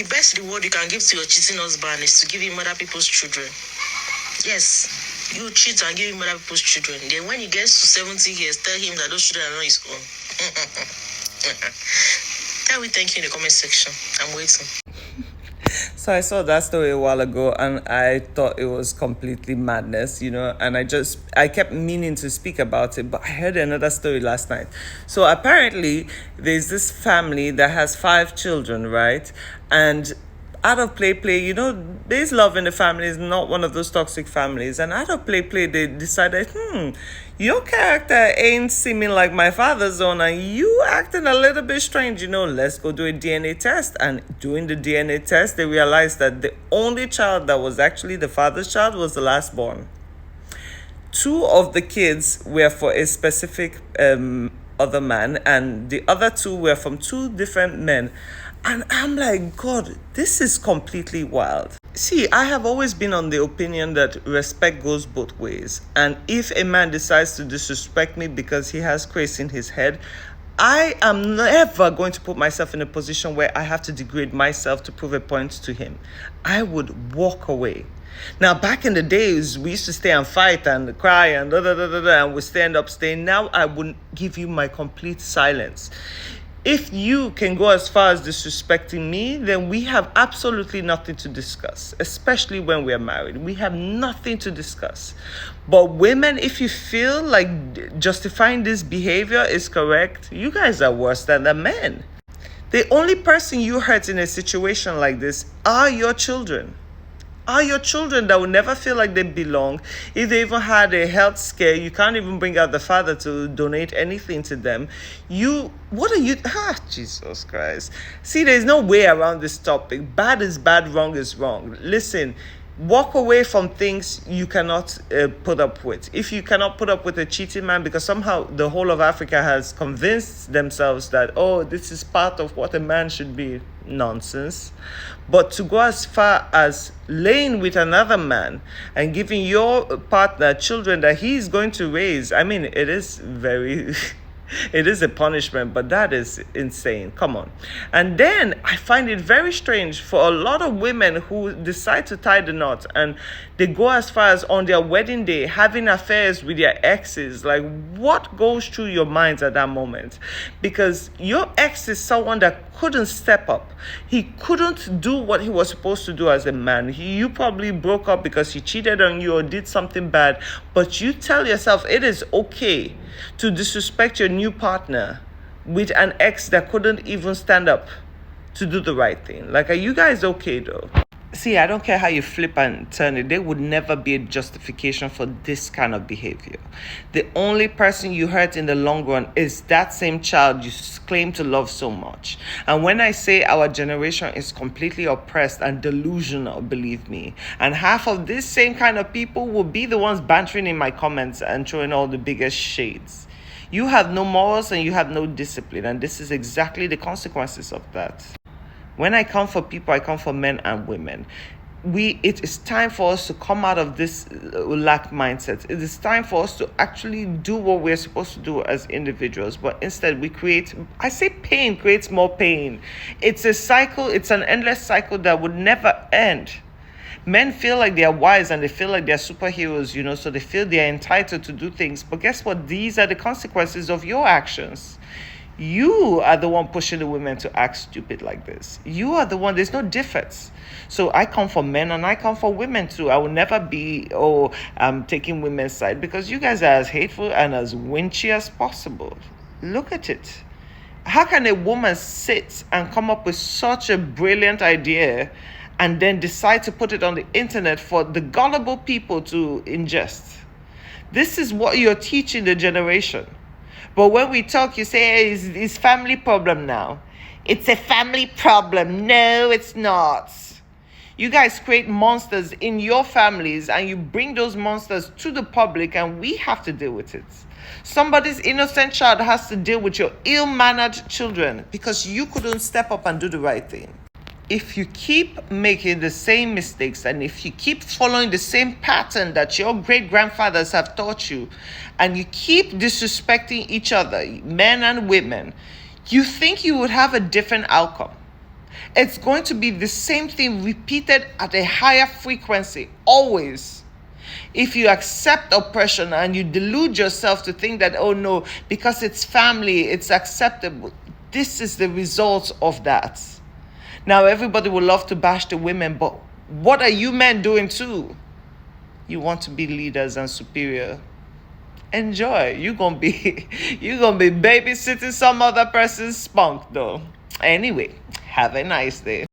The best reward you can give to your cheating husband is to give him other people's children. Yes, you cheat and give him other people's children. Then when he gets to 70 years, tell him that those children are not his own. Tell me thank you in the comment section. I'm waiting. So I saw that story a while ago and I thought it was completely madness, and I kept meaning to speak about it, but I heard another story last night. So apparently there's this family that has 5 children, right? And out of play, there's love in the family, is not one of those toxic families. And out of play, they decided, your character ain't seeming like my father's own, and you acting a little bit strange, let's go do a DNA test. And doing the DNA test, they realized that the only child that was actually the father's child was the last born. 2 of the kids were for a specific other man, and the other 2 were from 2 different men. And I'm like, God, this is completely wild. See, I have always been on the opinion that respect goes both ways. And if a man decides to disrespect me because he has craze in his head, I am never going to put myself in a position where I have to degrade myself to prove a point to him. I would walk away. Now, back in the days, we used to stay and fight and cry and and we stand up staying. Now, I wouldn't give you my complete silence. If you can go as far as disrespecting me, then we have absolutely nothing to discuss, especially when we're married. We have nothing to discuss. But women, if you feel like justifying this behavior is correct, you guys are worse than the men. The only person you hurt in a situation like this are your children. Are your children that will never feel like they belong. If they even had a health scare, you can't even bring out the father to donate anything to them. Jesus Christ. See, there's no way around this topic. Bad is bad, wrong is wrong. Listen, walk away from things you cannot put up with. If you cannot put up with a cheating man, because somehow the whole of Africa has convinced themselves that, this is part of what a man should be. Nonsense. But to go as far as laying with another man and giving your partner children that he's going to raise, it is very... It is a punishment, but that is insane. Come on. And then I find it very strange for a lot of women who decide to tie the knot and they go as far as on their wedding day having affairs with their exes. Like, what goes through your minds at that moment? Because your ex is someone that couldn't step up. He couldn't do what he was supposed to do as a man. You probably broke up because he cheated on you or did something bad, but you tell yourself it is okay to disrespect your new partner with an ex that couldn't even stand up to do the right thing. Like, are you guys okay though? See, I don't care how you flip and turn it. There would never be a justification for this kind of behavior. The only person you hurt in the long run is that same child you claim to love so much. And when I say our generation is completely oppressed and delusional, believe me, and half of this same kind of people will be the ones bantering in my comments and throwing all the biggest shades. You have no morals and you have no discipline, and this is exactly the consequences of that. When I come for people, I come for men and women. It is time for us to come out of this lack mindset. It is time for us to actually do what we're supposed to do as individuals. But instead, pain creates more pain. It's a cycle. It's an endless cycle that would never end. Men feel like they are wise and they feel like they're superheroes, so they feel they're entitled to do things. But guess what? These are the consequences of your actions. You are the one pushing the women to act stupid like this. You are the one. There's no difference. So I come for men and I come for women too. I will never be, I'm taking women's side, because you guys are as hateful and as winchy as possible. Look at it. How can a woman sit and come up with such a brilliant idea and then decide to put it on the internet for the gullible people to ingest? This is what you're teaching the generation. But when we talk, you say, hey, it's family problem now. It's a family problem. No, it's not. You guys create monsters in your families and you bring those monsters to the public and we have to deal with it. Somebody's innocent child has to deal with your ill-mannered children because you couldn't step up and do the right thing. If you keep making the same mistakes and if you keep following the same pattern that your great-grandfathers have taught you, and you keep disrespecting each other, men and women, you think you would have a different outcome. It's going to be the same thing repeated at a higher frequency, always. If you accept oppression and you delude yourself to think that, oh no, because it's family, it's acceptable, this is the result of that. Now, everybody would love to bash the women, but what are you men doing too? You want to be leaders and superior. Enjoy. You're gonna be babysitting some other person's spunk though. Anyway, have a nice day.